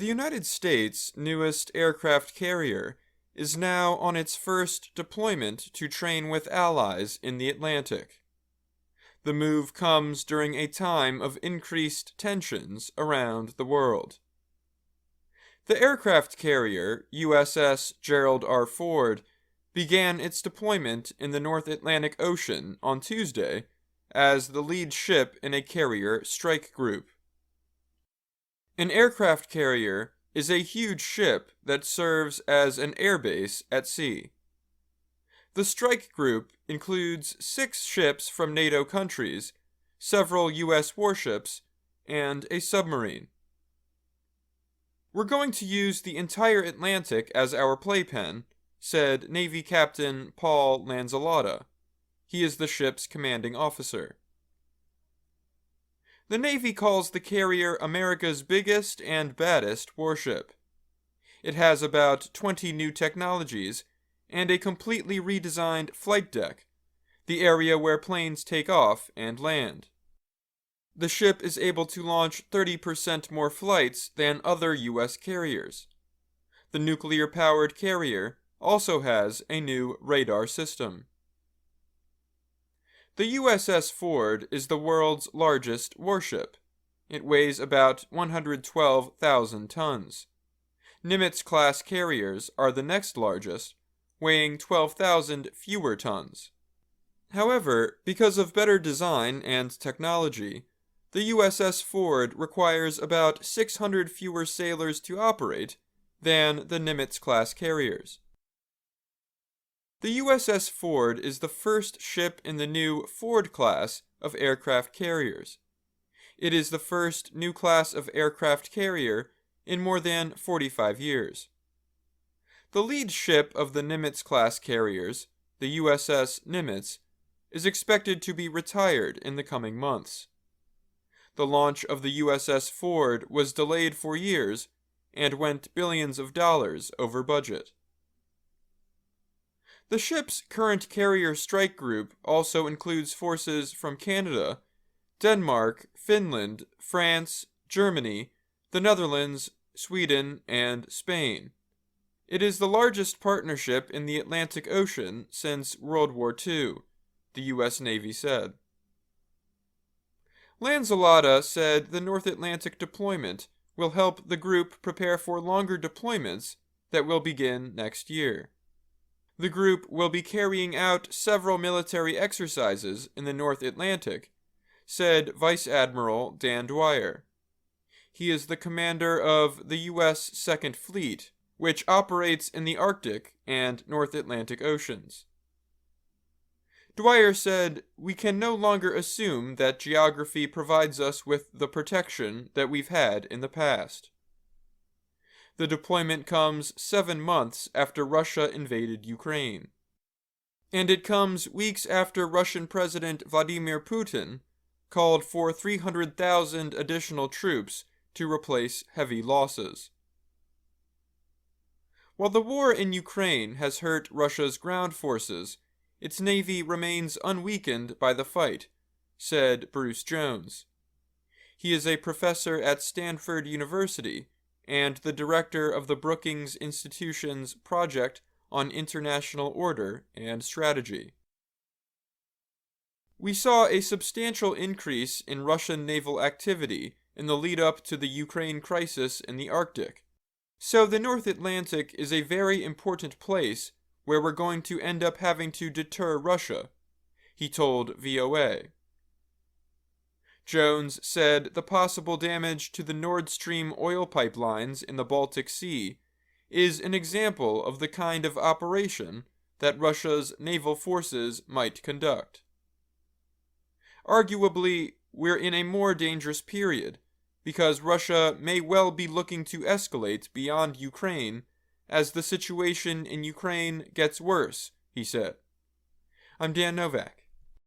The United States' newest aircraft carrier is now on its first deployment to train with allies in the Atlantic. The move comes during a time of increased tensions around the world. The aircraft carrier, USS Gerald R. Ford, began its deployment in the North Atlantic Ocean on Tuesday as the lead ship in a carrier strike group. An aircraft carrier is a huge ship that serves as an airbase at sea. The strike group includes 6 ships from NATO countries, several U.S. warships, and a submarine. "We're going to use the entire Atlantic as our playpen," said Navy Captain Paul Lanzalotta. He is the ship's commanding officer. The Navy calls the carrier America's biggest and baddest warship. It has about 20 new technologies and a completely redesigned flight deck, the area where planes take off and land. The ship is able to launch 30% more flights than other U.S. carriers. The nuclear-powered carrier also has a new radar system. The USS Ford is the world's largest warship. It weighs about 112,000 tons. Nimitz-class carriers are the next largest, weighing 12,000 fewer tons. However, because of better design and technology, the USS Ford requires about 600 fewer sailors to operate than the Nimitz-class carriers. The USS Ford is the first ship in the new Ford class of aircraft carriers. It is the first new class of aircraft carrier in more than 45 years. The lead ship of the Nimitz-class carriers, the USS Nimitz, is expected to be retired in the coming months. The launch of the USS Ford was delayed for years and went billions of dollars over budget. The ship's current carrier strike group also includes forces from Canada, Denmark, Finland, France, Germany, the Netherlands, Sweden, and Spain. It is the largest partnership in the Atlantic Ocean since World War II, the U.S. Navy said. Lanzalotta said the North Atlantic deployment will help the group prepare for longer deployments that will begin next year. The group will be carrying out several military exercises in the North Atlantic, said Vice Admiral Dan Dwyer. He is the commander of the U.S. Second Fleet, which operates in the Arctic and North Atlantic Oceans. Dwyer said, "We can no longer assume that geography provides us with the protection that we've had in the past." The deployment comes 7 months after Russia invaded Ukraine. And it comes weeks after Russian President Vladimir Putin called for 300,000 additional troops to replace heavy losses. While the war in Ukraine has hurt Russia's ground forces, its navy remains unweakened by the fight, said Bruce Jones. He is a professor at Stanford University and the director of the Brookings Institution's Project on International Order and Strategy. "We saw a substantial increase in Russian naval activity in the lead-up to the Ukraine crisis in the Arctic, so the North Atlantic is a very important place where we're going to end up having to deter Russia," he told VOA. Jones said the possible damage to the Nord Stream oil pipelines in the Baltic Sea is an example of the kind of operation that Russia's naval forces might conduct. "Arguably, we're in a more dangerous period, because Russia may well be looking to escalate beyond Ukraine as the situation in Ukraine gets worse," he said. I'm Dan Novak.